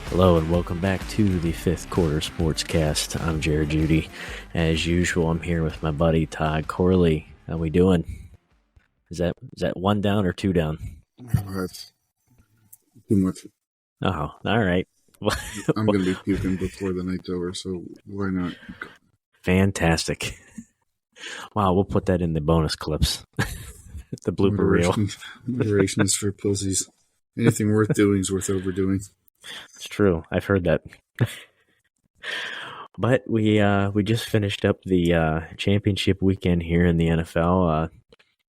Hello and welcome back to the Fifth Quarter Sportscast. I'm Jared Judy. As usual, I'm here with my buddy Todd Corley. How we doing? Is that one down or two down? Oh, that's too much. Oh, all right. I'm going to be puking before the night's over, so why not? Fantastic. Wow, we'll put that in the bonus clips. The blooper reel. Moderation is for pussies. Anything worth doing is worth overdoing. It's true. I've heard that. But we just finished up the championship weekend here in the NFL.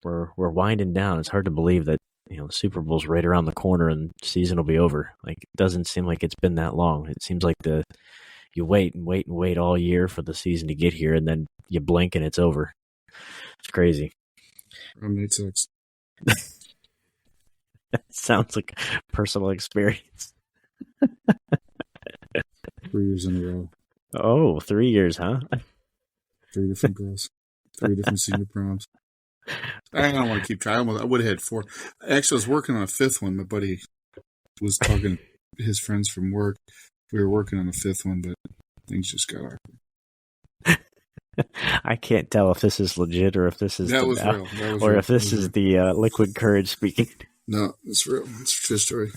We're winding down. It's hard to believe that the Super Bowl's right around the corner and the season will be over. Like, it doesn't seem like it's been that long. It seems like you wait and wait and wait all year for the season to get here, and then you blink and it's over. It's crazy. It sucks. That sounds like personal experience. 3 years in a row. Oh, 3 years, huh? 3 different girls. 3 different senior proms. I don't want to keep trying. I would have had 4. Actually, I was working on a 5th one. My buddy was talking to his friends from work. We were working on a 5th one, but things just got awkward. I can't tell if this is legit or if this is real. Or if this is the liquid courage speaking. No, it's real. It's a true story.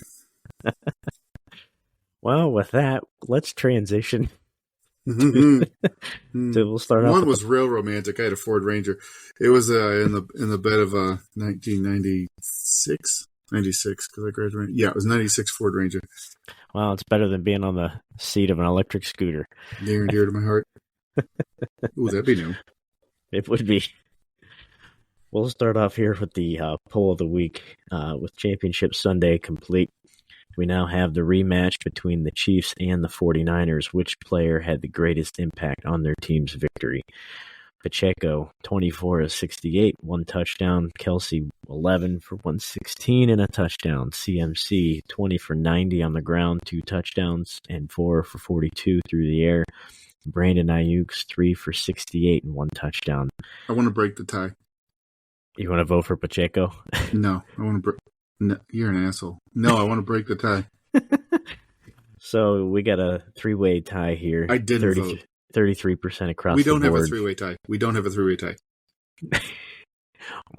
Well, with that, let's transition. We'll start off. One was real romantic. I had a Ford Ranger. It was in the bed of 1996, 96 because I graduated. Yeah, it was 96 Ford Ranger. Well, it's better than being on the seat of an electric scooter. Near and dear to my heart. Ooh, that'd be new. It would be. We'll start off here with the poll of the week. With Championship Sunday complete, we now have the rematch between the Chiefs and the 49ers. Which player had the greatest impact on their team's victory? Pacheco, 24 of 68, 1 touchdown. Kelsey, 11 for 116 and a touchdown. CMC, 20 for 90 on the ground, 2 touchdowns, and 4 for 42 through the air. Brandon Ayuk's 3 for 68 and 1 touchdown. I want to break the tie. You want to vote for Pacheco? No, I want to break. No, you're an asshole. No, I want to break the tie. So we got a 3-way tie here. I didn't vote. 33% across the board. We don't have a 3-way tie. We don't have a 3-way tie.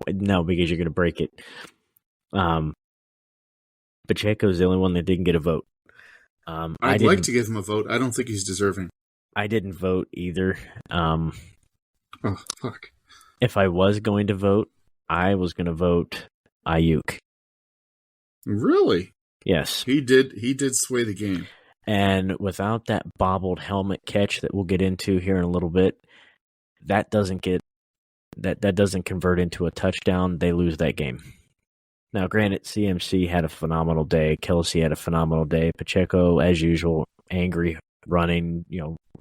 No, because you're going to break it. Pacheco's the only one that didn't get a vote. I'd like to give him a vote. I don't think he's deserving. I didn't vote either. Oh, fuck. If I was going to vote, I was going to vote Ayuk. Really? Yes. He did sway the game. And without that bobbled helmet catch that we'll get into here in a little bit, that doesn't convert into a touchdown. They lose that game. Now, granted, CMC had a phenomenal day. Kelsey had a phenomenal day. Pacheco, as usual, angry, running,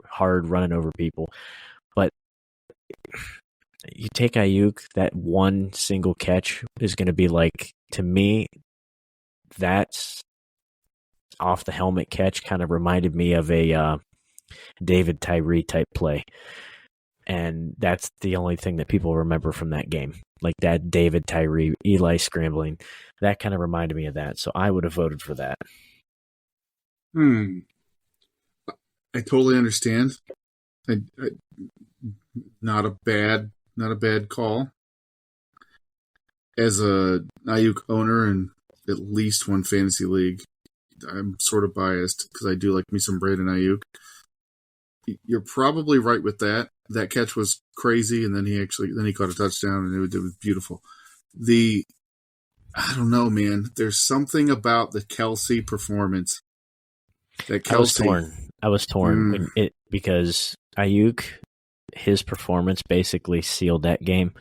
hard running over people. But you take Ayuk, that one single catch is going to be like, to me, that's off the helmet catch kind of reminded me of a David Tyree type play. And that's the only thing that people remember from that game. Like that David Tyree, Eli scrambling. That kind of reminded me of that. So I would have voted for that. I totally understand. Not a bad call. As a Ayuk owner in at least one fantasy league, I'm sort of biased because I do like me some Brandon Ayuk. You're probably right with that. That catch was crazy, and then he caught a touchdown, and it was beautiful. I don't know, man. There's something about the Kelsey performance. I was torn because Ayuk, his performance basically sealed that game.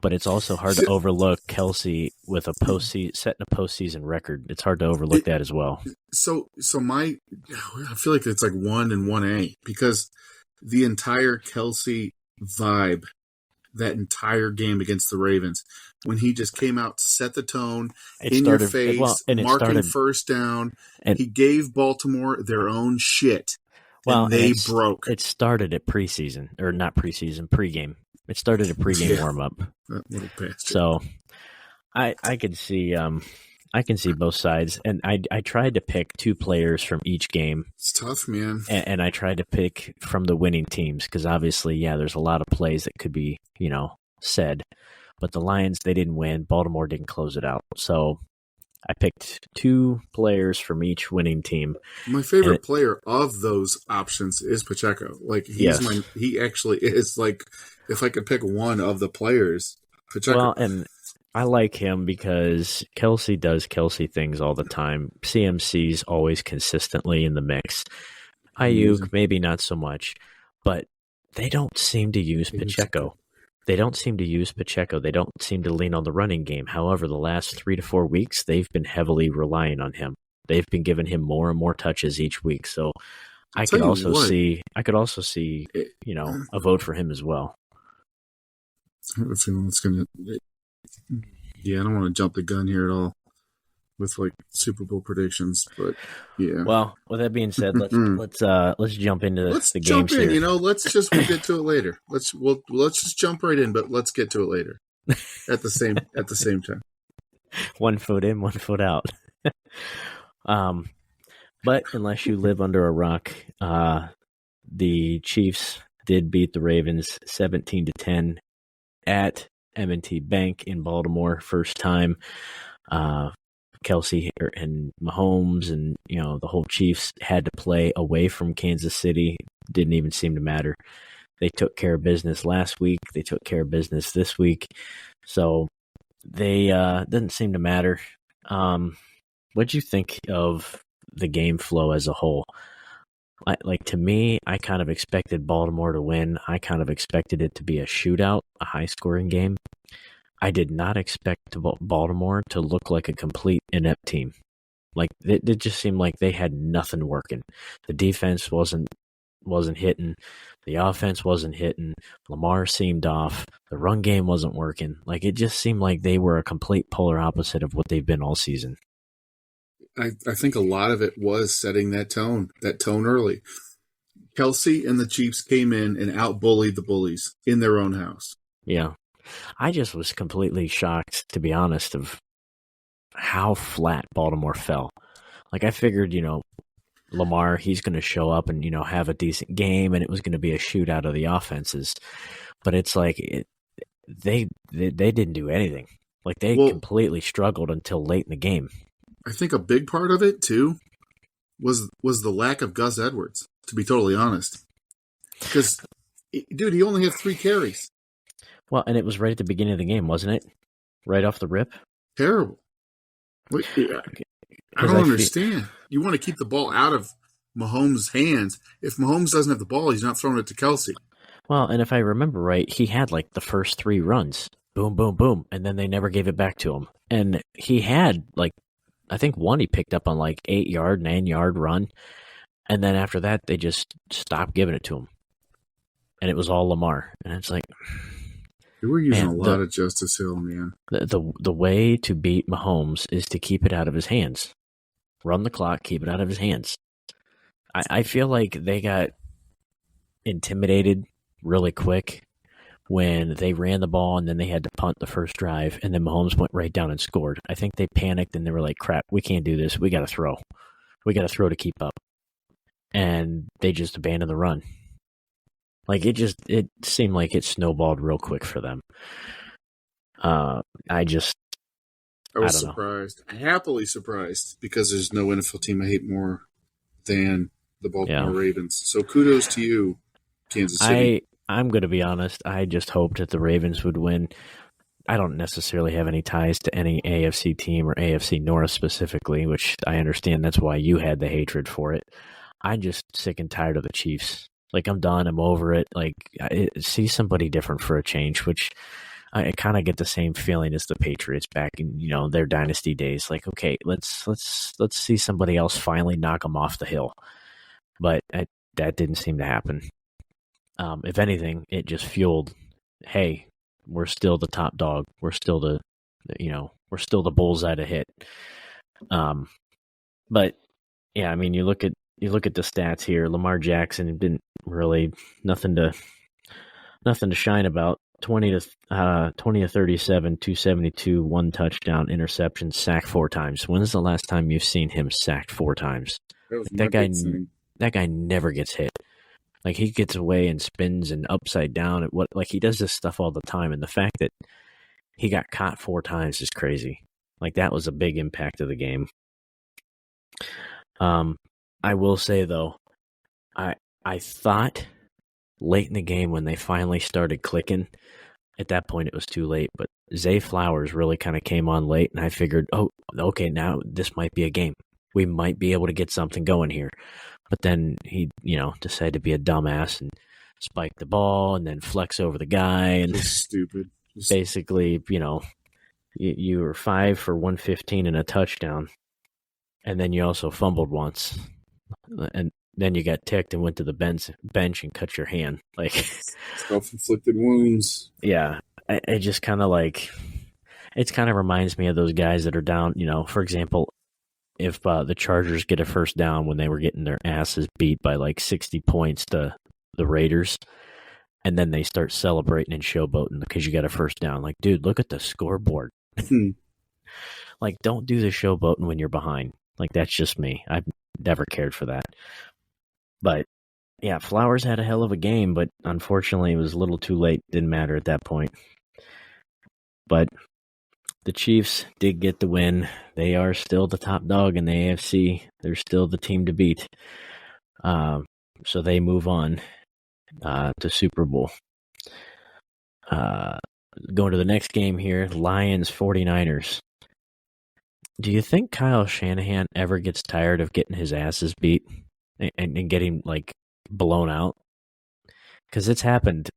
But it's also hard to overlook Kelsey with setting a postseason record. It's hard to overlook that as well. So I feel like it's like 1 and 1A because the entire Kelsey vibe, that entire game against the Ravens, when he just came out, set the tone, your face, marking first down, he gave Baltimore their own shit, and they broke. It started at preseason, or not preseason, pregame. It started a pregame warm-up. That little bastard. So I could see I can see both sides, and I tried to pick two players from each game, It's tough, man. and I tried to pick from the winning teams because obviously, yeah, there's a lot of plays that could be said, but the Lions, they didn't win. Baltimore didn't close it out, so I picked two players from each winning team. My favorite player of those options is Pacheco. Like he actually is like, if I could pick one of the players, Pacheco. Well, and I like him because Kelsey does Kelsey things all the time. CMC's always consistently in the mix. Ayuk, maybe not so much, but they don't seem to use Pacheco. They don't seem to lean on the running game. However, the last 3 to 4 weeks, they've been heavily relying on him. They've been giving him more and more touches each week. So I could also see, a vote for him as well. I have a feeling it's going to. Yeah, I don't want to jump the gun here at all with like Super Bowl predictions, but yeah. Well, with that being said, let's jump into the games here. We'll get to it later. Let's just jump right in, but let's get to it later at the same time. 1 foot in, 1 foot out. But unless you live under a rock, the Chiefs did beat the Ravens 17-10 at M&T Bank in Baltimore. First time. Kelsey and Mahomes and the whole Chiefs had to play away from Kansas City. Didn't even seem to matter. They took care of business last week. They took care of business this week. So they didn't seem to matter. What'd you think of the game flow as a whole? Like to me, I kind of expected Baltimore to win. I kind of expected it to be a shootout, a high-scoring game. I did not expect Baltimore to look like a complete inept team. Like it just seemed like they had nothing working. The defense wasn't hitting. The offense wasn't hitting. Lamar seemed off. The run game wasn't working. Like it just seemed like they were a complete polar opposite of what they've been all season. I think a lot of it was setting that tone early. Kelsey and the Chiefs came in and out-bullied the bullies in their own house. Yeah. I just was completely shocked, to be honest, of how flat Baltimore fell. Like I figured, Lamar, he's going to show up and, have a decent game, and it was going to be a shootout of the offenses. But it's like they didn't do anything. Like they completely struggled until late in the game. I think a big part of it too was the lack of Gus Edwards, to be totally honest. Because, dude, he only had 3 carries. Well, and it was right at the beginning of the game, wasn't it? Right off the rip? Terrible. I don't understand. You want to keep the ball out of Mahomes' hands. If Mahomes doesn't have the ball, he's not throwing it to Kelsey. Well, and if I remember right, he had like the first 3 runs. Boom, boom, boom. And then they never gave it back to him. And he had like, I think one he picked up on like 8-yard, 9-yard run. And then after that, they just stopped giving it to him. And it was all Lamar. And it's like... They were using a lot of Justice Hill, man. The way to beat Mahomes is to keep it out of his hands. Run the clock, keep it out of his hands. I feel like they got intimidated really quick when they ran the ball and then they had to punt the first drive, and then Mahomes went right down and scored. I think they panicked and they were like, crap, we can't do this. We got to throw. We got to throw to keep up. And they just abandoned the run. Like it seemed like it snowballed real quick for them. I was surprised. Happily surprised, because there's no NFL team I hate more than the Baltimore Ravens. So kudos to you, Kansas City. I'm going to be honest. I just hoped that the Ravens would win. I don't necessarily have any ties to any AFC team or AFC North specifically, which I understand that's why you had the hatred for it. I'm just sick and tired of the Chiefs. Like, I'm done. I'm over it. Like, see somebody different for a change, which I kind of get the same feeling as the Patriots back in, their dynasty days. Like, okay, let's see somebody else finally knock them off the hill. But that didn't seem to happen. If anything, it just fueled, hey, we're still the top dog. We're still the bullseye to hit. But yeah, I mean, you look at the stats here. Lamar Jackson didn't really nothing to shine about. 20 to 37, 272, one touchdown, interception, sacked 4 times. When is the last time you've seen him sacked 4 times? That was Like, my big thing. that guy never gets hit. Like, he gets away and spins and upside down. Like, he does this stuff all the time. And the fact that he got caught 4 times is crazy. Like, that was a big impact of the game. I will say, though, I thought late in the game when they finally started clicking, at that point it was too late, but Zay Flowers really kind of came on late, and I figured, oh, okay, now this might be a game. We might be able to get something going here. But then he, decided to be a dumbass and spike the ball and then flex over the guy. And Just stupid. Basically, you were 5 for 115 and a touchdown, and then you also fumbled once. And then you got ticked and went to the bench and cut your hand. Like, self-inflicted wounds. Yeah, it just kind of it kind of reminds me of those guys that are down. For example, if the Chargers get a first down when they were getting their asses beat by like 60 points to the Raiders, and then they start celebrating and showboating because you got a first down. Like, dude, look at the scoreboard. Like, don't do the showboating when you're behind. Like, that's just me. I've never cared for that. But, yeah, Flowers had a hell of a game, but unfortunately it was a little too late. Didn't matter at that point. But the Chiefs did get the win. They are still the top dog in the AFC. They're still the team to beat. So they move on to Super Bowl. Going to the next game here, Lions 49ers. Do you think Kyle Shanahan ever gets tired of getting his asses beat and getting, like, blown out? Because it's happened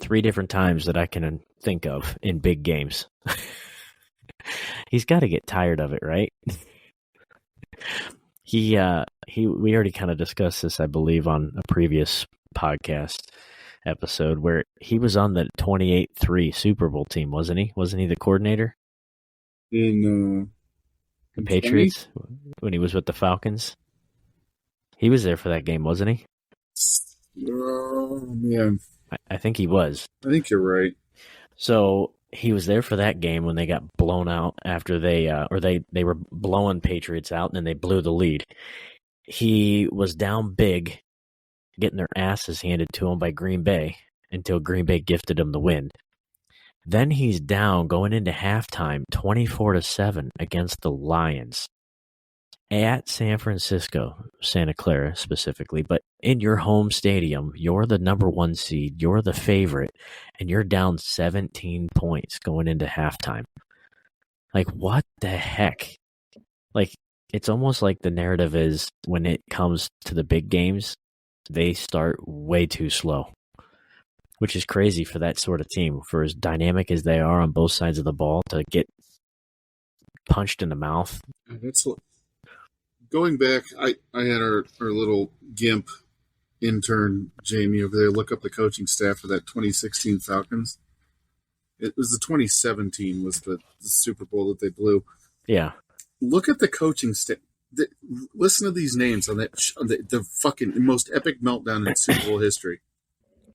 3 different times that I can think of in big games. He's got to get tired of it, right? We already kind of discussed this, I believe, on a previous podcast episode where he was on the 28-3 Super Bowl team, wasn't he? Wasn't he the coordinator? In the Patriots 20? When he was with the Falcons? He was there for that game, wasn't he? Yeah. I think he was. I think you're right. So he was there for that game when they got blown out after they were blowing Patriots out and then they blew the lead. He was down big, getting their asses handed to him by Green Bay until Green Bay gifted him the win. Then he's down going into halftime 24-7 against the Lions at San Francisco, Santa Clara specifically, but in your home stadium, you're the number 1 seed, you're the favorite, and you're down 17 points going into halftime. Like, what the heck? Like, it's almost like the narrative is when it comes to the big games, they start way too slow, which is crazy for that sort of team, for as dynamic as they are on both sides of the ball, to get punched in the mouth. That's going back. I had our little GIMP intern Jamie over there look up the coaching staff for that 2016 Falcons. It was the 2017 was the Super Bowl that they blew. Yeah. Look at the coaching staff. Listen to these names on the fucking most epic meltdown in Super Bowl history.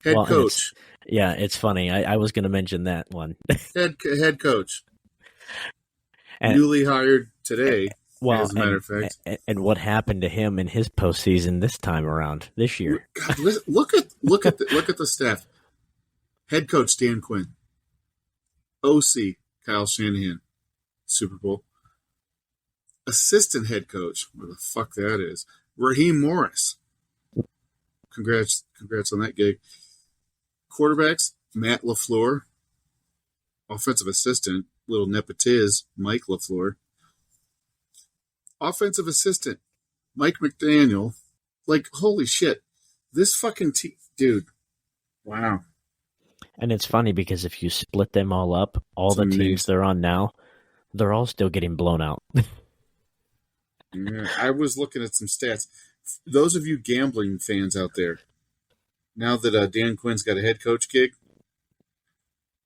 Head coach. It's funny. I was going to mention that one. Head coach. Newly hired today. Well, as a matter of fact. And what happened to him in his postseason this year? God, look at the staff. Head coach Dan Quinn. OC Kyle Shanahan. Super Bowl. Assistant head coach, where the fuck that is, Raheem Morris. Congrats on that gig. Quarterbacks, Matt LaFleur. Offensive assistant, little nepotiz, Mike LaFleur. Offensive assistant, Mike McDaniel. Like, holy shit. This fucking dude. Wow. And it's funny because if you split them all up, all the teams they're on now, they're all still getting blown out. Yeah, I was looking at some stats. Those of you gambling fans out there, now that Dan Quinn's got a head coach gig,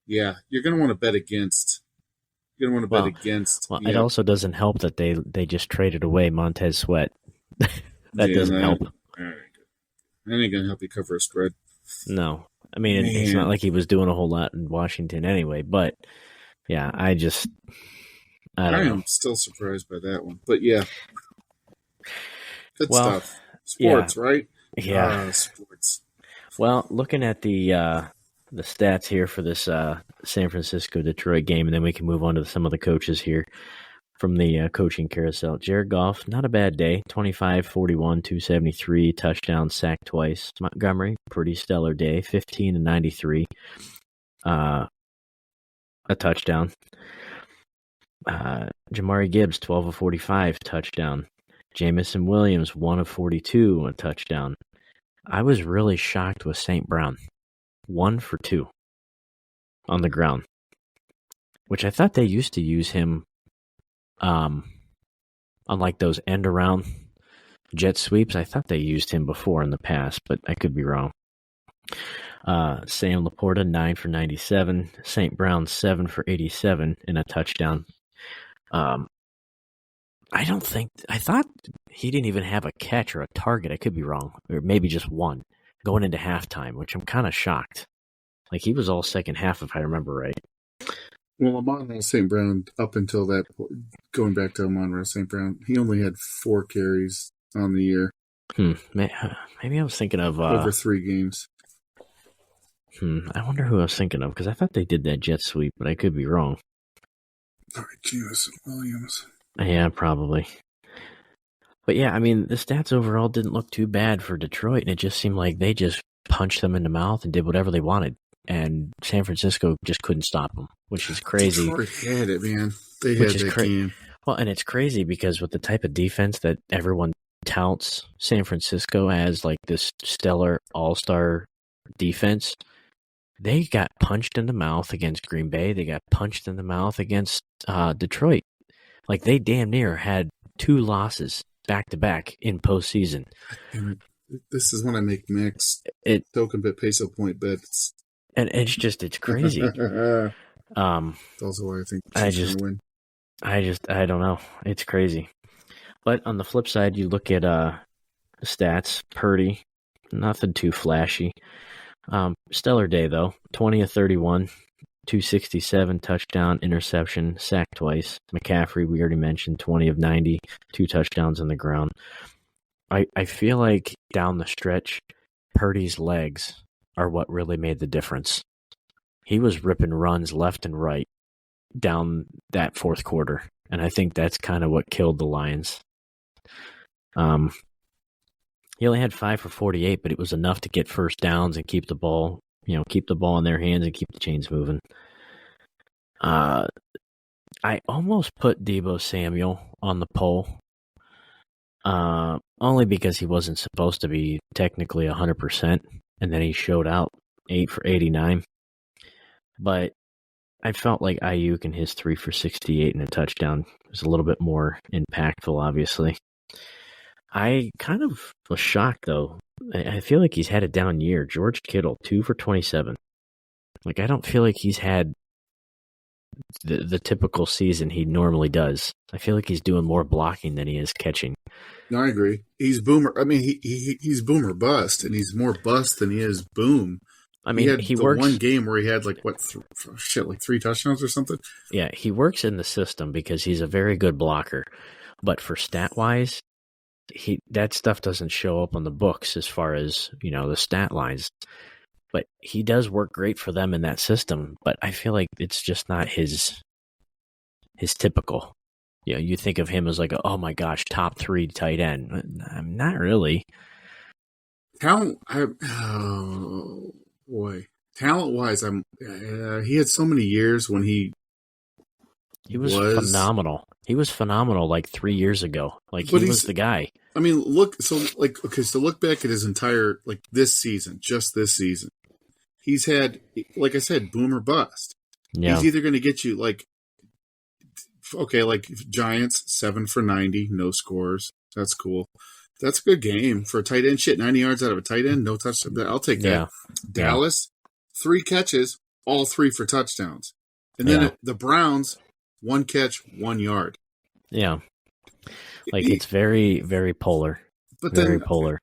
yeah, you're going to want to bet against. You're going to want to bet against. Well, it also doesn't help that they just traded away Montez Sweat. That doesn't help. All right. That ain't going to help you cover a spread. No. I mean, it's not Man, like he was doing a whole lot in Washington anyway, but yeah, I I don't know. am still surprised by that one. But yeah, good Well, stuff. yeah, Sports, right? yeah. Sports. Well, looking at the stats here for this San Francisco Detroit game, and then we can move on to some of the coaches here from the coaching carousel. Jared Goff, not a bad day. 25, 41, 273, touchdown, sacked twice. Montgomery, pretty stellar day. 15 and 93, a touchdown. Jamari Gibbs, 12 of 45, touchdown. Jamison Williams, 1 of 42, a touchdown. I was really shocked with St. Brown. 1 for 2 on the ground, which I thought they used to use him on like those end around jet sweeps. I thought they used him before in the past, but I could be wrong. Sam Laporta, 9 for 97. St. Brown, 7 for 87 and a touchdown. I thought he didn't even have a catch or a target. I could be wrong. Or maybe just one going into halftime, which I'm kind of shocked. Like he was all second half, if I remember right. Well, Amon-Ra St. Brown, up until that, going back to Amon-Ra St. Brown, he only had 4 carries on the year. Maybe I was thinking of over 3 games. I wonder who I was thinking of, because I thought they did that jet sweep, but I could be wrong. All right, Jamison Williams. Yeah, probably. But yeah, I mean, the stats overall didn't look too bad for Detroit, and it just seemed like they just punched them in the mouth and did whatever they wanted. And San Francisco just couldn't stop them, which is crazy. Detroit had it, man. They had that game. Well, and it's crazy because with the type of defense that everyone touts San Francisco as, like this stellar all-star defense, they got punched in the mouth against Green Bay. They got punched in the mouth against Detroit. Like they damn near had 2 losses back-to-back in postseason. This is when I make Max token bet peso point bets. And it's crazy. Also, why I think she's going to win. I don't know. It's crazy. But on the flip side, you look at stats. Purdy, nothing too flashy. Stellar day, though. 20 of 31, 267, touchdown, interception, sack twice. McCaffrey, we already mentioned, 20 of 90, 2 touchdowns on the ground. I feel like down the stretch, Purdy's legs are what really made the difference. He was ripping runs left and right down that fourth quarter, and I think that's kind of what killed the Lions. He only had 5 for 48, but it was enough to get first downs and keep the ball in their hands and keep the chains moving. I almost put Deebo Samuel on the poll, only because he wasn't supposed to be technically 100%, and then he showed out 8 for 89. But I felt like Ayuk and his 3 for 68 and a touchdown was a little bit more impactful, obviously. I kind of was shocked, though. I feel like he's had a down year. George Kittle, 2 for 27. Like, I don't feel like he's had the typical season he normally does. I feel like he's doing more blocking than he is catching. No, I agree. He's boomer. I mean, he's boomer bust, and he's more bust than he is boom. I mean, he works one game where he had like 3 touchdowns or something. Yeah, he works in the system because he's a very good blocker. But for stat wise, that stuff doesn't show up on the books as far as, the stat lines. But he does work great for them in that system. But I feel like it's just not his typical. You think of him as like, oh my gosh, top 3 tight end. I'm not really. Oh boy, talent-wise, he had so many years when he was phenomenal. He was phenomenal like 3 years ago. Like he was the guy. I mean, look back at his entire this season, just this season, he's had, like I said, boom or bust. Yeah. He's either going to get you like Giants 7 for 90, no scores. That's cool. That's a good game for a tight end. 90 yards out of a tight end, no touchdown. I'll take that. Yeah. Dallas, 3 catches, all 3 for touchdowns. And then the Browns, 1 catch, 1 yard. Yeah. Like it's very, very polar. But very polar.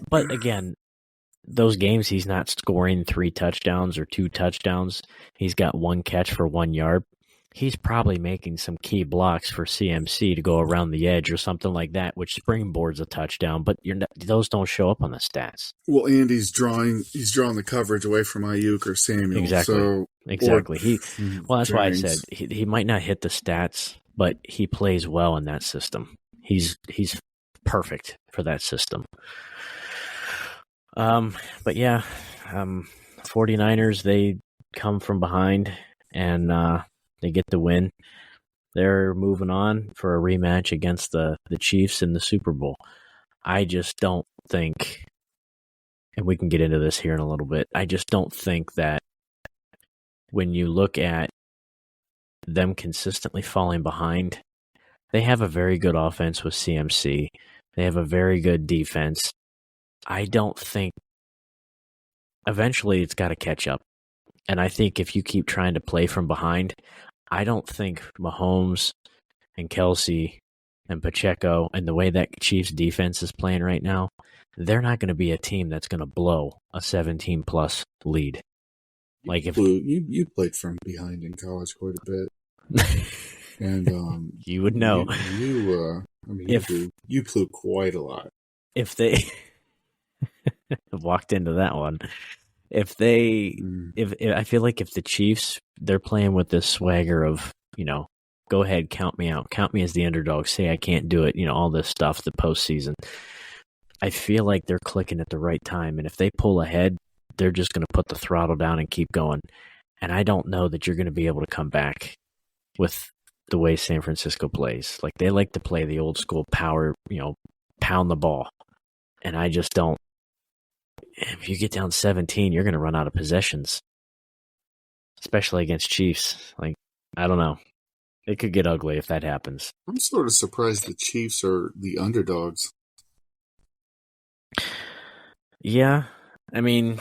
But again, those games he's not scoring 3 touchdowns or 2 touchdowns. He's got 1 catch for 1 yard. He's probably making some key blocks for CMC to go around the edge or something like that, which springboards a touchdown. But those don't show up on the stats. Well, and he's drawing the coverage away from Ayuk or Samuel. Exactly. Exactly. Well, that's why I said he might not hit the stats, but he plays well in that system. He's perfect for that system. But yeah, 49ers, they come from behind and they get the win. They're moving on for a rematch against the Chiefs in the Super Bowl. I just don't think, and we can get into this here in a little bit, I just don't think that when you look at them consistently falling behind, they have a very good offense with CMC. They have a very good defense. I don't think eventually it's got to catch up. And I think if you keep trying to play from behind, I don't think Mahomes and Kelsey and Pacheco and the way that Chiefs defense is playing right now, they're not going to be a team that's going to blow a 17-plus lead. Like if you played from behind in college quite a bit, and you would know. You flew quite a lot. If they walked into that one, if I feel like if the Chiefs, they're playing with this swagger of, go ahead, count me out, count me as the underdog, say I can't do it, all this stuff, the postseason. I feel like they're clicking at the right time, and if they pull ahead, they're just going to put the throttle down and keep going. And I don't know that you're going to be able to come back with the way San Francisco plays. Like, they like to play the old school power, pound the ball. And I just don't. If you get down 17, you're going to run out of possessions, especially against Chiefs. Like, I don't know. It could get ugly if that happens. I'm sort of surprised the Chiefs are the underdogs. Yeah. I mean,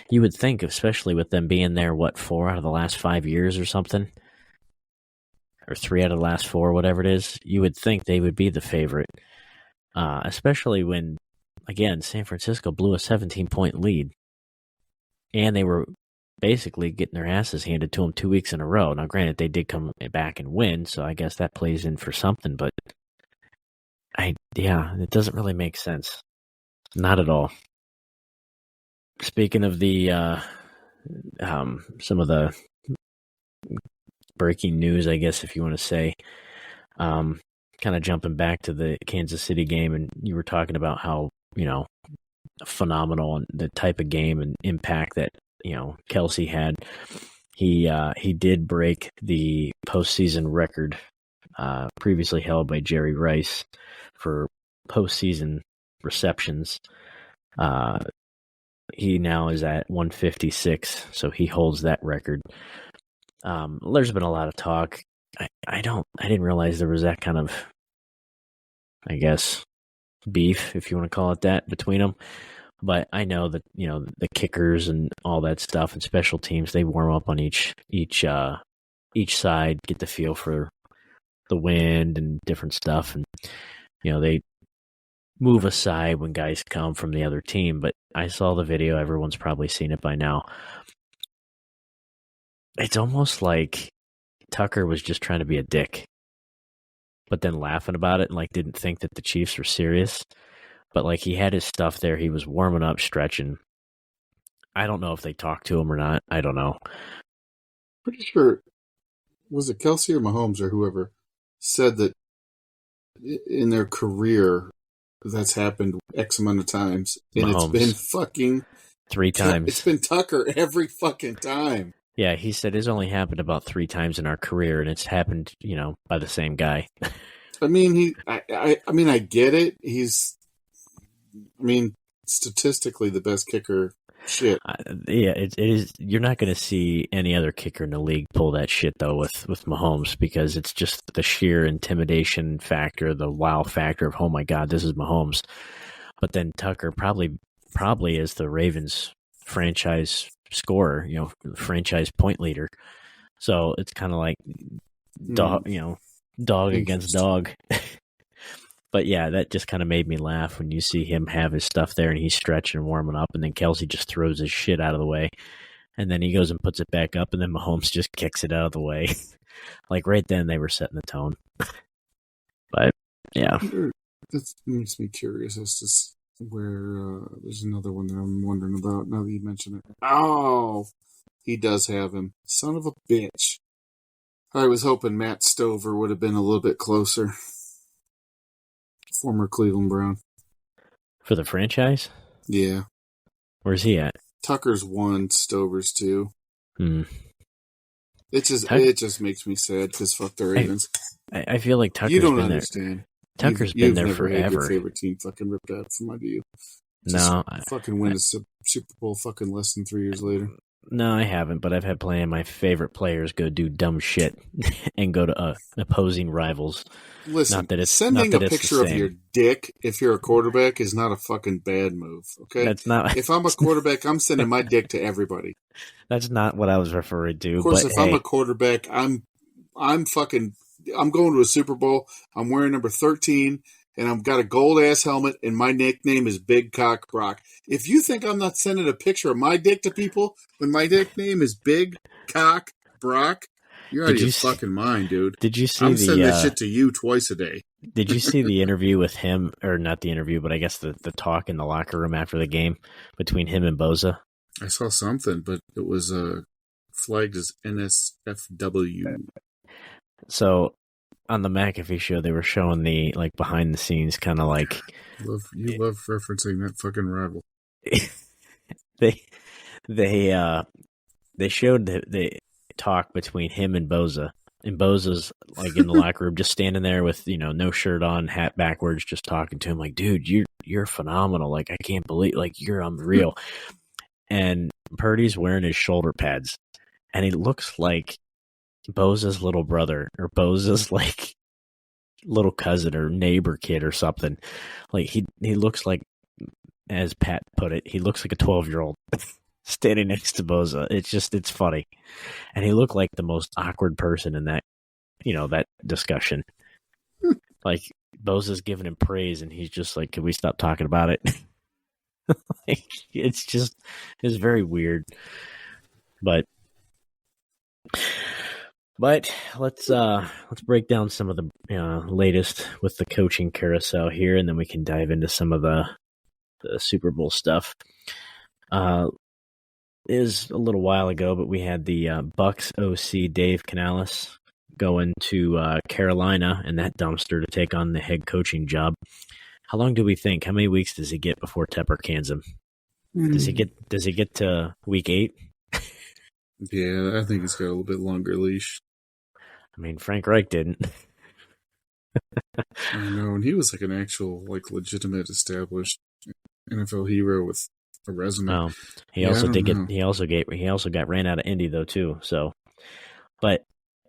you would think, especially with them being there, 4 out of the last 5 years or something? Or 3 out of the last 4, whatever it is. You would think they would be the favorite. Especially when, again, San Francisco blew a 17-point lead. And they were basically getting their asses handed to them 2 weeks in a row. Now, granted, they did come back and win, so I guess that plays in for something. But, it doesn't really make sense. Not at all. Speaking of the some of the breaking news, I guess, if you want to say, kind of jumping back to the Kansas City game, and you were talking about how, phenomenal and the type of game and impact that, Kelsey had. He did break the postseason record previously held by Jerry Rice for postseason receptions. He now is at 156, so he holds that record. There's been a lot of talk. I didn't realize there was that kind of, I guess, beef, if you want to call it that, between them. But I know that, the kickers and all that stuff and special teams, they warm up on each side, get the feel for the wind and different stuff, and they move aside when guys come from the other team. But I saw the video. Everyone's probably seen it by now. It's almost like Tucker was just trying to be a dick, but then laughing about it and didn't think that the Chiefs were serious. But he had his stuff there. He was warming up, stretching. I don't know if they talked to him or not. I don't know. Pretty sure, was it Kelsey or Mahomes or whoever said that in their career that's happened X amount of times, and Mahomes. It's been fucking 3 times. It's been Tucker every fucking time. Yeah, he said it's only happened about 3 times in our career, and it's happened, by the same guy. I mean, I get it. He's, statistically the best kicker. Shit. Yeah, it is. You're not going to see any other kicker in the league pull that shit though with Mahomes, because it's just the sheer intimidation factor, the wow factor of, oh my God, this is Mahomes. But then Tucker probably is the Ravens franchise scorer, franchise point leader. So it's kind of like dog against dog. But yeah, that just kind of made me laugh when you see him have his stuff there and he's stretching and warming up, and then Kelsey just throws his shit out of the way, and then he goes and puts it back up, and then Mahomes just kicks it out of the way. Like right then, they were setting the tone. But yeah, That makes me curious as to where there's another one that I'm wondering about now that you mention it. Oh, he does have him. Son of a bitch. I was hoping Matt Stover would have been a little bit closer. Former Cleveland Brown. for the franchise, Yeah. where's he at? Tucker's 1, Stover's 2. Hmm. It just makes me sad because fuck the Ravens. I feel like Tucker's You don't been understand. there. Tucker's You've been there never had your forever. favorite team fucking ripped out from under you. No, Fucking win a Super Bowl fucking less than 3 years later. No, I haven't, but I've had plenty of my favorite players go do dumb shit and go to opposing rivals. Listen, not that it's, sending not that a it's picture the of same. your dick if you're a quarterback is not a fucking bad move, okay? That's not. If I'm a quarterback, I'm sending my dick to everybody. That's not what I was referring to. Of course, but if hey, I'm a quarterback, I'm going to a Super Bowl. I'm wearing number 13, and I've got a gold ass helmet, and my nickname is Big Cock Brock. If you think I'm not sending a picture of my dick to people when my nickname is Big Cock Brock, you're out of your fucking mind, dude. Did you see I'm sending that shit to you twice a day. Did you see the interview with him, or not the interview, but I guess the talk in the locker room after the game between him and Boza? I saw something, but it was flagged as NSFW. So on the McAfee show, they were showing the like behind the scenes kind of like you love referencing that fucking rival. they showed the talk between him and Boza. And Boza's like in the locker room, just standing there with, no shirt on, hat backwards, just talking to him like, dude, you're phenomenal. Like, I can't believe, like, you're unreal. And Purdy's wearing his shoulder pads, and he looks like Boza's little brother, or Boza's like little cousin or neighbor kid or something. Like he looks like, as Pat put it, he looks like a 12-year-old standing next to Boza. It's funny. And he looked like the most awkward person in that, that discussion. Like Boza's giving him praise and he's just like, can we stop talking about it? Like, it's very weird. But let's break down some of the latest with the coaching carousel here, and then we can dive into some of the Super Bowl stuff. Is a little while ago, but we had the Bucks OC Dave Canales going to Carolina and that dumpster to take on the head coaching job. How long do we think? How many weeks does he get before Tepper cans him? Does he get to week 8? Yeah, I think he's got a little bit longer leash. I mean, Frank Reich didn't. I know, and he was like an actual, like, legitimate, established NFL hero with a resume. Oh, he also got ran out of Indy though too. So, but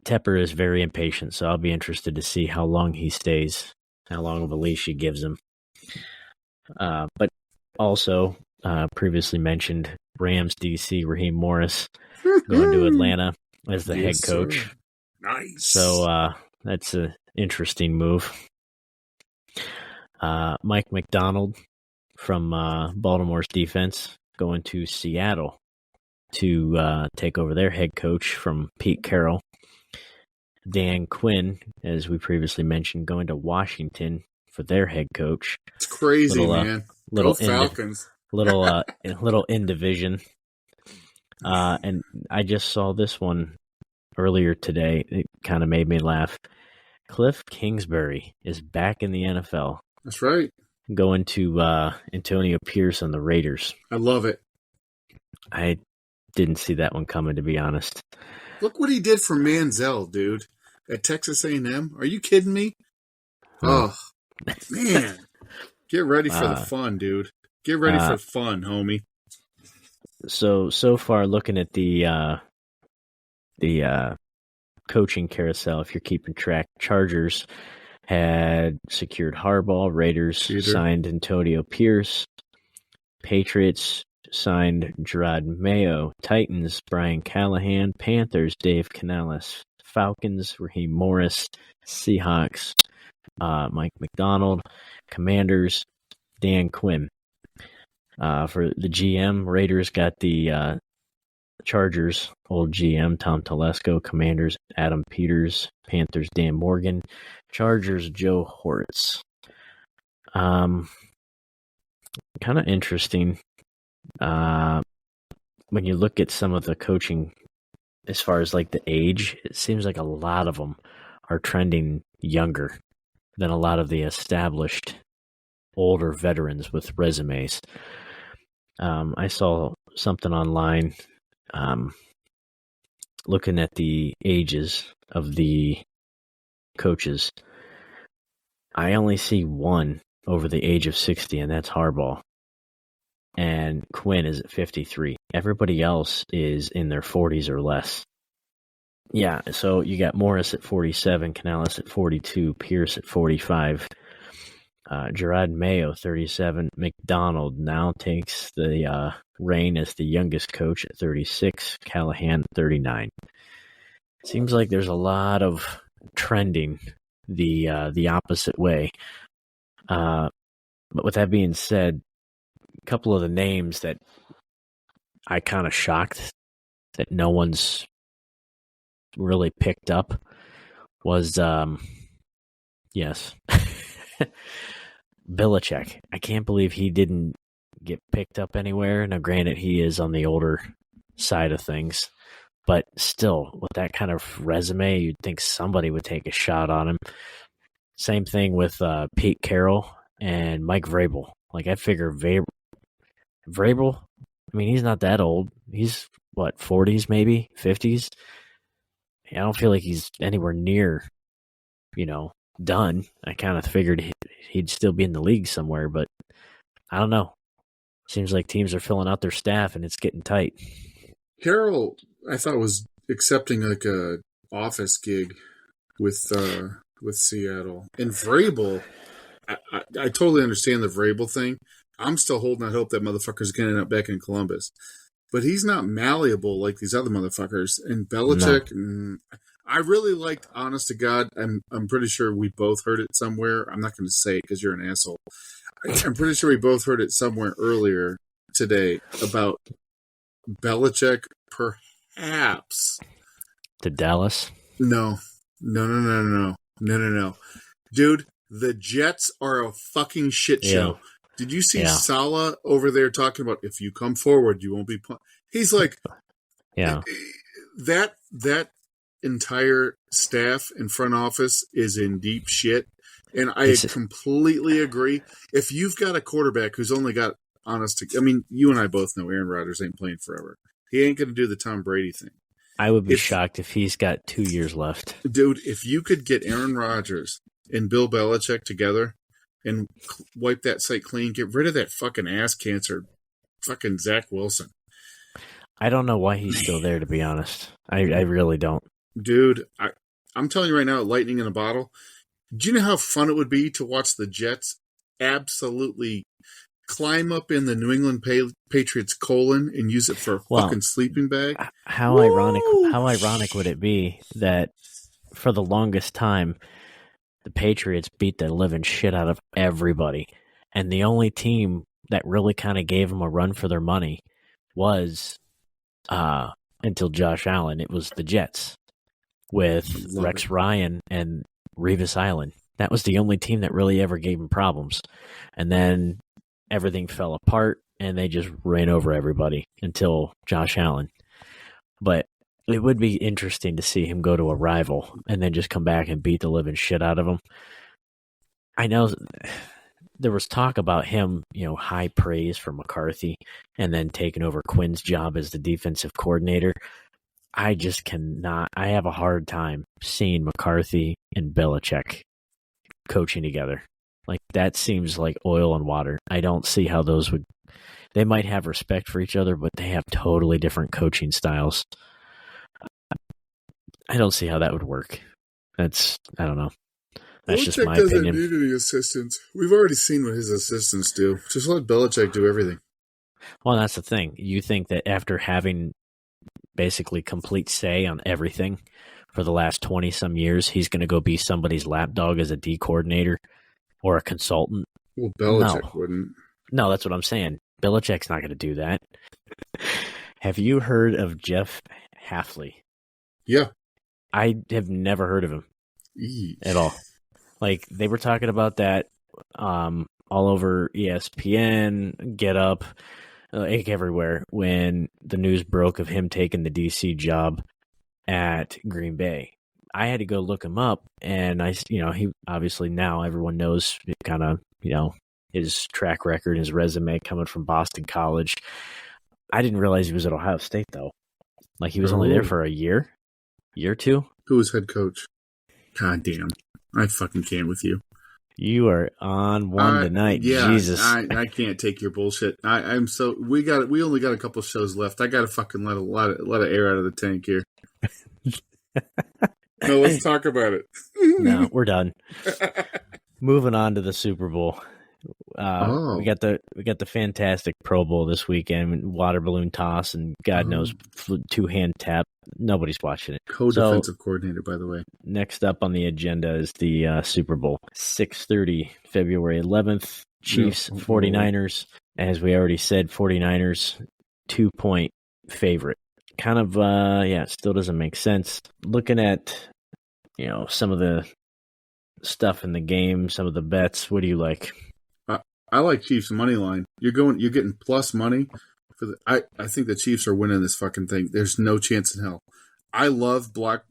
Tepper is very impatient, so I'll be interested to see how long he stays, how long of a leash he gives him. But also, previously mentioned Rams DC Raheem Morris going to Atlanta as the head coach. Sir. Nice. So that's an interesting move. Mike McDonald from Baltimore's defense going to Seattle to take over their head coach from Pete Carroll. Dan Quinn, as we previously mentioned, going to Washington for their head coach. It's crazy, man. Go Falcons. Little in division. And I just saw this one earlier today. It kind of made me laugh. Cliff Kingsbury is back in the NFL. That's right. Going to Antonio Pierce on the Raiders. I love it. I didn't see that one coming, to be honest. Look what he did for Manziel, dude, at Texas A&M. Are you kidding me? Oh, man. Get ready for the fun, dude. Get ready for fun, homie. So far, looking at the coaching carousel, if you're keeping track, Chargers had secured Harbaugh, Raiders signed Antonio Pierce, Patriots signed Gerard Mayo, Titans Brian Callahan, Panthers Dave Canales, Falcons Raheem Morris, Seahawks Mike McDonald. Commanders, Dan Quinn. For the GM, Raiders got the Chargers, old GM Tom Telesco. Commanders, Adam Peters. Panthers, Dan Morgan. Chargers, Joe Horitz. Kind of interesting. When you look at some of the coaching, as far as like the age, it seems like a lot of them are trending younger than a lot of the established older veterans with resumes. I saw something online looking at the ages of the coaches. I only see one over the age of 60, and that's Harbaugh. And Quinn is at 53. Everybody else is in their 40s or less. Yeah, so you got Morris at 47, Canales at 42, Pierce at 45, Gerard Mayo, 37. McDonald now takes the reign as the youngest coach at 36, Callahan at 39. Seems like there's a lot of trending the opposite way. But with that being said, a couple of the names that I kind of shocked that no one's really picked up was, yes, Belichick. I can't believe he didn't get picked up anywhere. Now, granted, he is on the older side of things, but still, with that kind of resume, you'd think somebody would take a shot on him. Same thing with Pete Carroll and Mike Vrabel. Like, I figure Vrabel, I mean, he's not that old. He's, 40s maybe, 50s? I don't feel like he's anywhere near, done. I kind of figured he'd still be in the league somewhere, but I don't know. Seems like teams are filling out their staff and it's getting tight. Carroll, I thought, was accepting like a office gig with Seattle. And Vrabel, I totally understand the Vrabel thing. I'm still holding out hope that motherfucker's going to end up back in Columbus. But he's not malleable like these other motherfuckers. And Belichick, I really liked, honest to God, I'm pretty sure we both heard it somewhere. I'm not going to say it because you're an asshole. I'm pretty sure we both heard it somewhere earlier today about Belichick perhaps. To Dallas? No. Dude, the Jets are a fucking shit show. Yeah. Did you see Saleh over there talking about if you come forward, you won't be He's like, that entire staff and front office is in deep shit. And I completely agree. If you've got a quarterback who's only got you and I both know Aaron Rodgers ain't playing forever. He ain't going to do the Tom Brady thing. I would be shocked if he's got 2 years left. Dude, if you could get Aaron Rodgers and Bill Belichick together and wipe that site clean, get rid of that fucking ass cancer, fucking Zach Wilson. I don't know why he's still there, to be honest. I really don't. Dude, I'm telling you right now, lightning in a bottle. Do you know how fun it would be to watch the Jets absolutely climb up in the New England Patriots colon and use it for a fucking sleeping bag? How ironic would it be that for the longest time, the Patriots beat the living shit out of everybody, and the only team that really kind of gave them a run for their money was, until Josh Allen, it was the Jets with Rex Ryan and Revis Island. That was the only team that really ever gave them problems. And then everything fell apart, and they just ran over everybody until Josh Allen. But it would be interesting to see him go to a rival and then just come back and beat the living shit out of him. I know there was talk about him, high praise for McCarthy and then taking over Quinn's job as the defensive coordinator. I just cannot. I have a hard time seeing McCarthy and Belichick coaching together. Like, that seems like oil and water. I don't see how those would. They might have respect for each other, but they have totally different coaching styles. I don't see how that would work. I don't know. That's just my opinion. Belichick doesn't need any assistants. We've already seen what his assistants do. Just let Belichick do everything. Well, that's the thing. You think that after having basically complete say on everything, for the last 20-some years, he's going to go be somebody's lapdog as a D coordinator or a consultant? Well, Belichick wouldn't. No, that's what I'm saying. Belichick's not going to do that. Have you heard of Jeff Hafley? Yeah. I have never heard of him at all. Like, they were talking about that all over ESPN, Get Up, everywhere when the news broke of him taking the DC job at Green Bay. I had to go look him up, and he obviously now everyone knows kind of, his track record, his resume coming from Boston College. I didn't realize he was at Ohio State, though. Like, he was only there for a year or two. Who was head coach? God damn. I fucking can't with you. You are on one tonight. Yeah, Jesus. I can't take your bullshit. We only got a couple shows left. I gotta fucking let a lot of air out of the tank here. No, let's talk about it. No, we're done. Moving on to the Super Bowl. We got the fantastic Pro Bowl this weekend, water balloon toss, and God knows, two-hand tap. Nobody's watching it. Co-defensive coordinator, by the way. Next up on the agenda is the Super Bowl. 6:30, February 11th, Chiefs, 49ers. As we already said, 49ers, 2-point favorite. Kind of, still doesn't make sense. Looking at, some of the stuff in the game, some of the bets, what do you like? I like Chiefs money line. You're getting plus money for the. I think the Chiefs are winning this fucking thing. There's no chance in hell. I love block.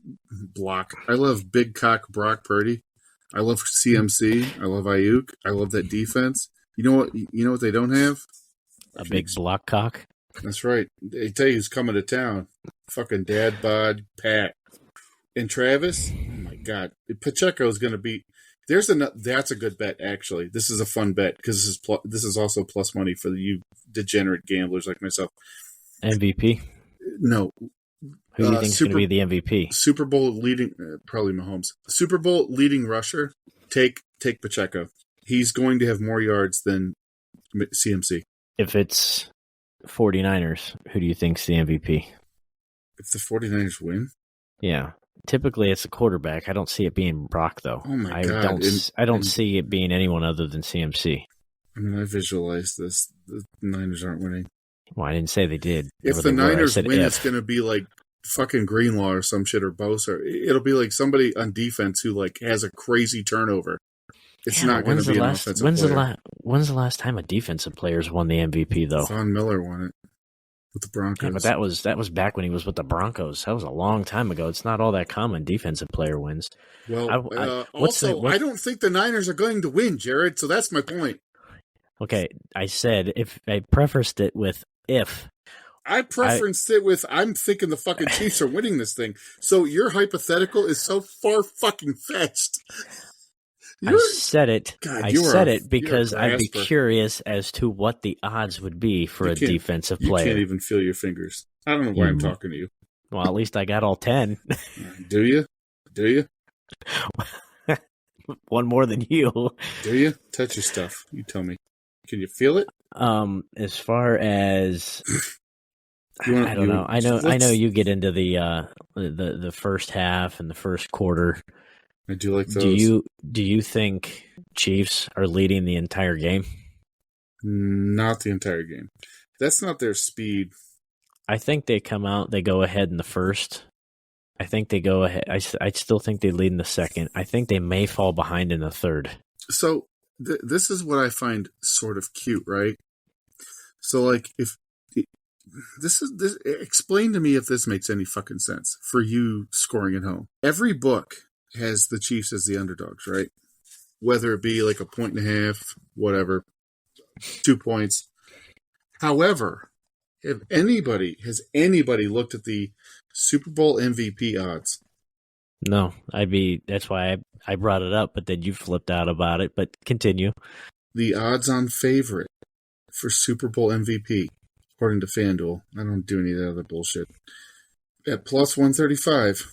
I love big cock Brock Purdy. I love CMC. I love Ayuk. I love that defense. You know what? You know what they don't have? A big block cock. That's right. They tell you who's coming to town. Fucking Dad Bod Pat and Travis. Oh my God, Pacheco is going to be. That's a good bet, actually. This is a fun bet because this is also plus money for you degenerate gamblers like myself. MVP? No. Who do you think is going to be the MVP? Super Bowl leading, probably Mahomes. Super Bowl leading rusher, take Pacheco. He's going to have more yards than CMC. If it's 49ers, who do you think's the MVP? If the 49ers win? Yeah. Typically, it's a quarterback. I don't see it being Brock, though. Oh my God! I don't see it being anyone other than CMC. I mean, I visualized this. The Niners aren't winning. Well, I didn't say they did. If the Niners win, it's going to be like fucking Greenlaw or some shit or Bosa. It'll be like somebody on defense who like has a crazy turnover. It's not going to be an offensive player. When's the last time a defensive player's won the MVP, though? Von Miller won it with the Broncos. Yeah, but that was back when he was with the Broncos. That was a long time ago. It's not all that common defensive player wins. Well, I don't think the Niners are going to win, Jared, so that's my point. Okay, I said if I prefaced it with if. I preferenced it with I'm thinking the fucking Chiefs are winning this thing. So your hypothetical is so far fucking fetched. I said it. God, I said it because I'd be curious as to what the odds would be for a defensive player. You can't even feel your fingers. I don't know why I'm talking to you. Well, at least I got all 10. Do you? Do you? One more than you. Do you? Touch your stuff. You tell me. Can you feel it? As far as I don't know. I know you get into the first half and the first quarter. I do like those. Do you think Chiefs are leading the entire game? Not the entire game. That's not their speed. I think they come out, they go ahead in the first. I think they go ahead. I still think they lead in the second. I think they may fall behind in the third. So this is what I find sort of cute, right? So like if this explain to me if this makes any fucking sense for you scoring at home. Every book has the Chiefs as the underdogs, right? Whether it be like a 1.5, whatever, 2 points. However, has anybody looked at the Super Bowl MVP odds? No, that's why I brought it up, but then you flipped out about it. But continue. The odds on favorite for Super Bowl MVP, according to FanDuel, I don't do any of that other bullshit. At plus 135.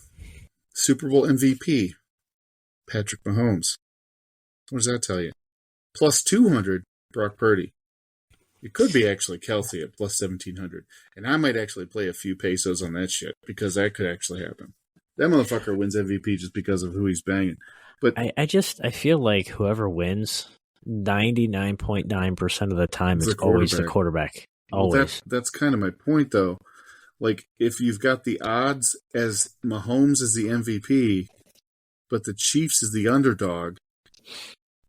Super Bowl MVP, Patrick Mahomes. What does that tell you? Plus 200, Brock Purdy. It could be actually Kelsey at plus 1,700. And I might actually play a few pesos on that shit because that could actually happen. That motherfucker wins MVP just because of who he's banging. But I feel like whoever wins 99.9% of the time it's it's a always the quarterback. quarterback. Well, Always. that's kind of my point, though. Like, if you've got the odds as Mahomes as the MVP, but the Chiefs is the underdog,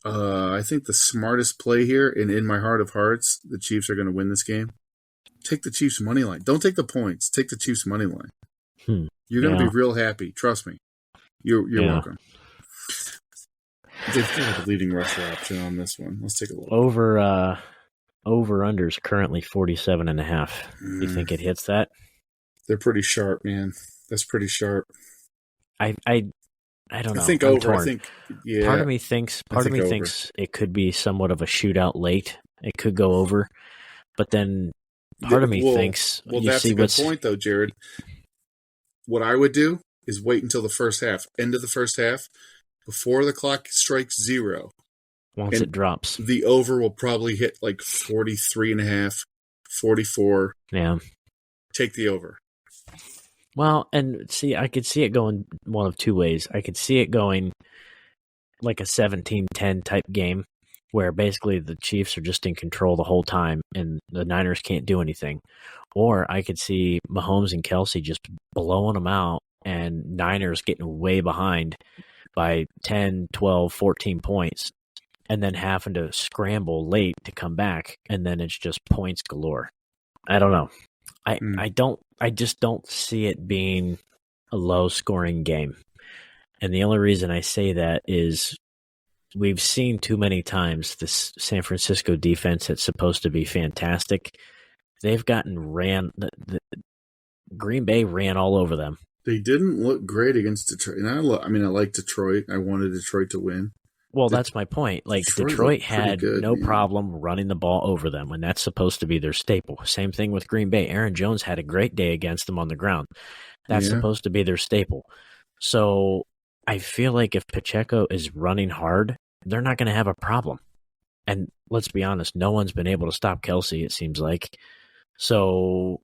I think the smartest play here, and in my heart of hearts, the Chiefs are going to win this game. Take the Chiefs money line. Don't take the points. Take the Chiefs money line. You're going to be real happy. Trust me. You're welcome. They've got a leading rusher option on this one. Let's take a look. Over unders currently 47.5. You think it hits that? They're pretty sharp, man. That's pretty sharp. I don't know. I think I'm over. torn. I think yeah. Part of me thinks it could be somewhat of a shootout late. It could go over, but then part of me thinks. Well, that's a good point, though, Jared. What I would do is wait until the first half, end of the first half, before the clock strikes 0. Once it drops, the over will probably hit like 43.5, 44. Yeah. Take the over. Well, and see, I could see it going one of two ways. I could see it going like a 17-10 type game where basically the Chiefs are just in control the whole time and the Niners can't do anything. Or I could see Mahomes and Kelsey just blowing them out and Niners getting way behind by 10, 12, 14 points and then having to scramble late to come back, and then it's just points galore. I don't know. I just don't see it being a low-scoring game. And the only reason I say that is we've seen too many times this San Francisco defense that's supposed to be fantastic. They've gotten ran. Green Bay ran all over them. They didn't look great against Detroit. And I like Detroit. I wanted Detroit to win. Well, that's my point. Like, Detroit had no problem running the ball over them when that's supposed to be their staple. Same thing with Green Bay. Aaron Jones had a great day against them on the ground. That's supposed to be their staple. So I feel like if Pacheco is running hard, they're not going to have a problem. And let's be honest, no one's been able to stop Kelsey, it seems like. So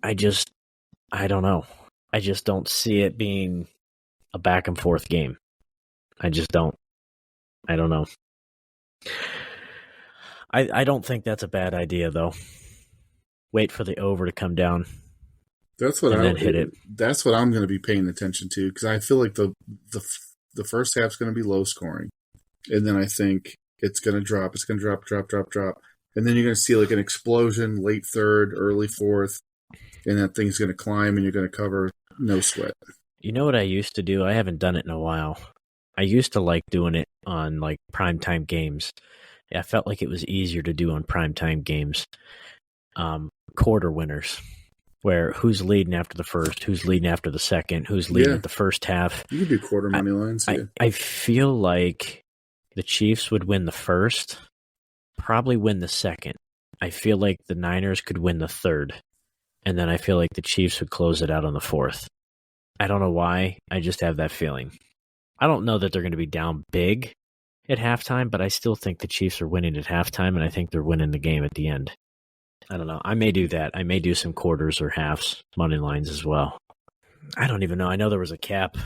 I don't know. I just don't see it being a back and forth game. I just don't. I don't know. I don't think that's a bad idea, though. Wait for the over to come down. That's what then hit it. That's what I'm going to be paying attention to, because I feel like the first half's going to be low scoring, and then I think it's going to drop. It's going to drop, and then you're going to see like an explosion late third, early fourth, and that thing's going to climb, and you're going to cover no sweat. You know what I used to do? I haven't done it in a while. I used to like doing it on like primetime games. I felt like it was easier to do on primetime games. Quarter winners, where who's leading after the first, who's leading after the second, who's leading at the first half. You could do quarter money lines. I feel like the Chiefs would win the first, probably win the second. I feel like the Niners could win the third, and then I feel like the Chiefs would close it out on the fourth. I don't know why. I just have that feeling. I don't know that they're going to be down big at halftime, but I still think the Chiefs are winning at halftime, and I think they're winning the game at the end. I don't know. I may do that. I may do some quarters or halves, money lines as well. I don't even know. I know there was a cap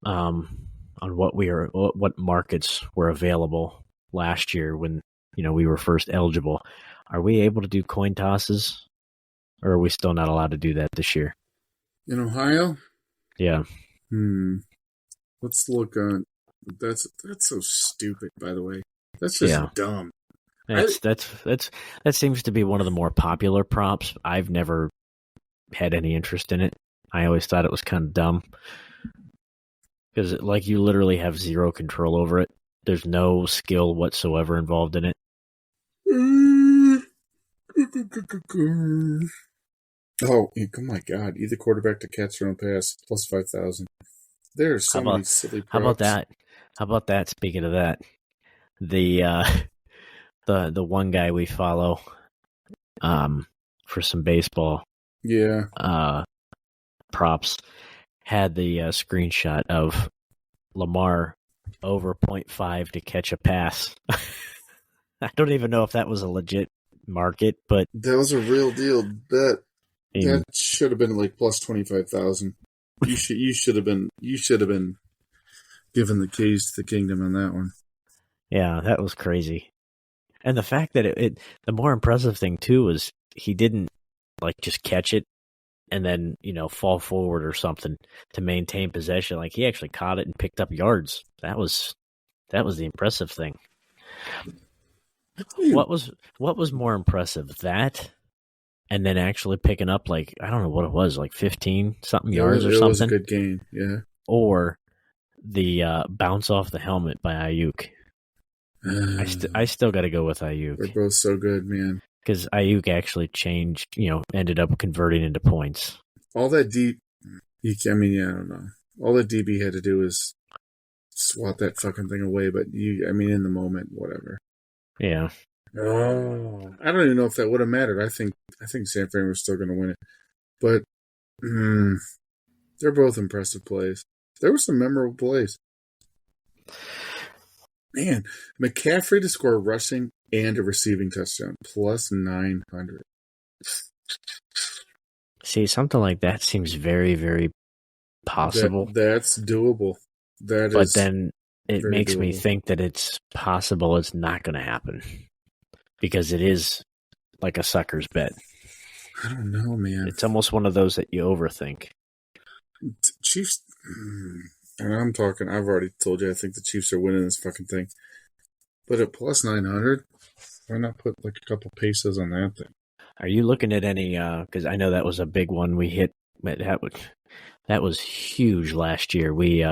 on what markets were available last year when we were first eligible. Are we able to do coin tosses, or are we still not allowed to do that this year? In Ohio? Yeah. Let's look on. That's so stupid, by the way. That's just dumb. That seems to be one of the more popular props. I've never had any interest in it. I always thought it was kind of dumb because like you literally have zero control over it. There's no skill whatsoever involved in it. Oh my God! Either quarterback to catch their own pass plus 5,000. There's so many silly props. How about that? Speaking of that, the one guy we follow, for some baseball, props, had the screenshot of Lamar over 0.5 to catch a pass. I don't even know if that was a legit market, but that was a real deal bet. That should have been like plus 25,000. You should have been given the keys to the kingdom on that one. Yeah, that was crazy. And the fact that the more impressive thing too was he didn't like just catch it and then, fall forward or something to maintain possession. Like he actually caught it and picked up yards. That was the impressive thing. What was more impressive, that and then actually picking up, like, I don't know what it was, like 15 something yards or something? It was a good game, yeah. Or the bounce off the helmet by Ayuk. I still got to go with Ayuk. They're both so good, man. Because Ayuk actually changed, ended up converting into points. All that I don't know. All that DB had to do was swat that fucking thing away, but in the moment, whatever. Yeah. Oh, I don't even know if that would have mattered. I think San Fran was still going to win it, but they're both impressive plays. There were some memorable plays. Man, McCaffrey to score a rushing and a receiving touchdown, plus 900. See, something like that seems very, very possible. That's doable. But then it makes me think that it's possible it's not going to happen. Because it is like a sucker's bet. I don't know, man. It's almost one of those that you overthink. Chiefs, and I've already told you I think the Chiefs are winning this fucking thing. But at plus 900, why not put like a couple pesos on that thing? Are you looking at any, because I know that was a big one we hit, that was huge last year. We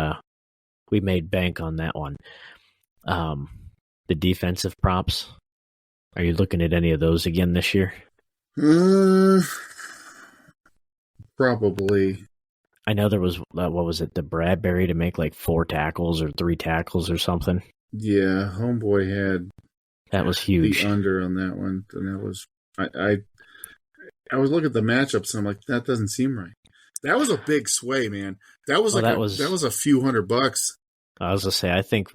made bank on that one. The defensive props. Are you looking at any of those again this year? Probably. I know there was, what was it, the Bradbury to make like 4 tackles or 3 tackles or something? Yeah, homeboy had... That was huge. The under on that one. And that was... I was looking at the matchups and I'm like, that doesn't seem right. That was a big sway, man. That was that was a few $100. I was going to say, I think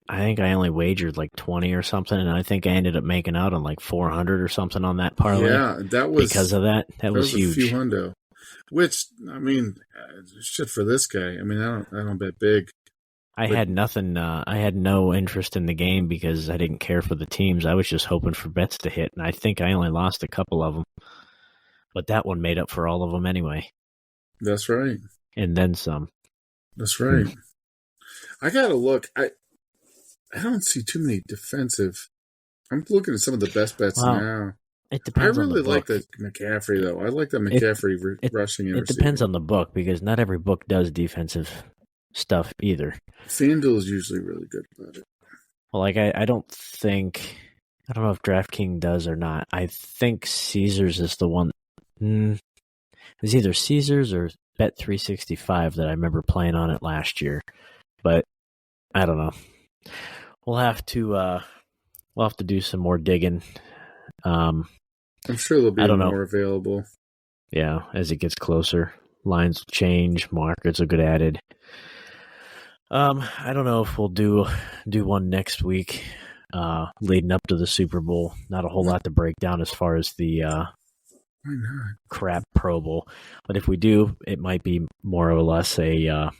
I only wagered like 20 or something, and I think I ended up making out on like 400 or something on that parlay. Yeah, that was because of that. That was huge. A few hundo, which shit for this guy. I don't bet big. I had nothing. I had no interest in the game because I didn't care for the teams. I was just hoping for bets to hit, and I think I only lost a couple of them, but that one made up for all of them anyway. That's right, and then some. That's right. I gotta look. I don't see too many defensive. I'm looking at some of the best bets now. It depends. I really like the McCaffrey though. I like the McCaffrey rushing. It depends on the book because not every book does defensive stuff either. FanDuel is usually really good about it. Well, like I don't know if DraftKings does or not. I think Caesars is the one. It's either Caesars or Bet365 that I remember playing on it last year, but I don't know. We'll have to do some more digging. I'm sure there'll be more available. Yeah, as it gets closer, lines will change, markets will get added. I don't know if we'll do one next week, leading up to the Super Bowl. Not a whole lot to break down as far as the why not crap Pro Bowl, but if we do, it might be more or less a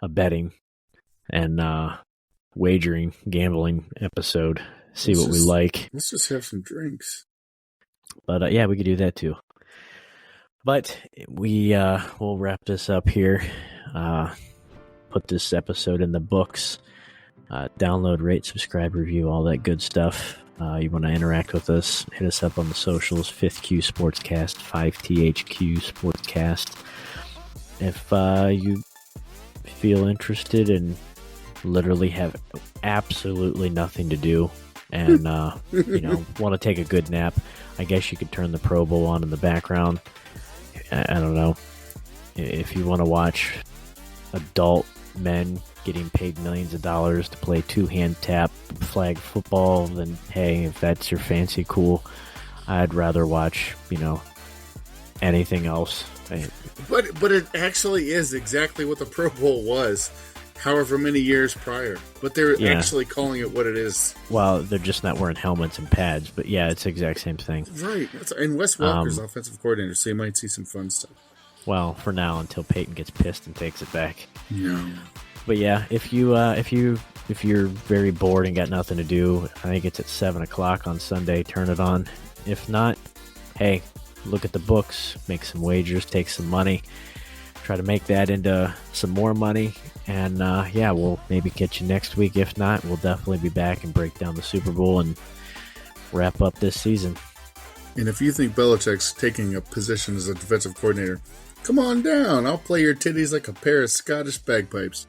betting and wagering, gambling episode. See what we like. Let's just have some drinks. But yeah, we could do that too. But we'll wrap this up here. Put this episode in the books. Download, rate, subscribe, review, all that good stuff. You want to interact with us, hit us up on the socials, 5Q Sportscast, 5THQ Sportscast. If you feel interested and literally have absolutely nothing to do and want to take a good nap, I guess you could turn the Pro Bowl on in the background. I don't know. If you want to watch adult men getting paid millions of dollars to play two-hand tap flag football, then hey, if that's your fancy, cool. I'd rather watch, anything else. But it actually is exactly what the Pro Bowl was, however many years prior. But they're actually calling it what it is. Well, they're just not wearing helmets and pads, but yeah, it's the exact same thing. Right. And Wes Welker's offensive coordinator, so you might see some fun stuff. Well, for now, until Peyton gets pissed and takes it back. Yeah. But yeah, if you're very bored and got nothing to do, I think it's at 7 o'clock on Sunday. Turn it on. If not, hey, look at the books, make some wagers, take some money, try to make that into some more money. And yeah, we'll maybe catch you next week. If not, we'll definitely be back and break down the Super Bowl and wrap up this season. And if you think Belichick's taking a position as a defensive coordinator, come on down. I'll play your titties like a pair of Scottish bagpipes.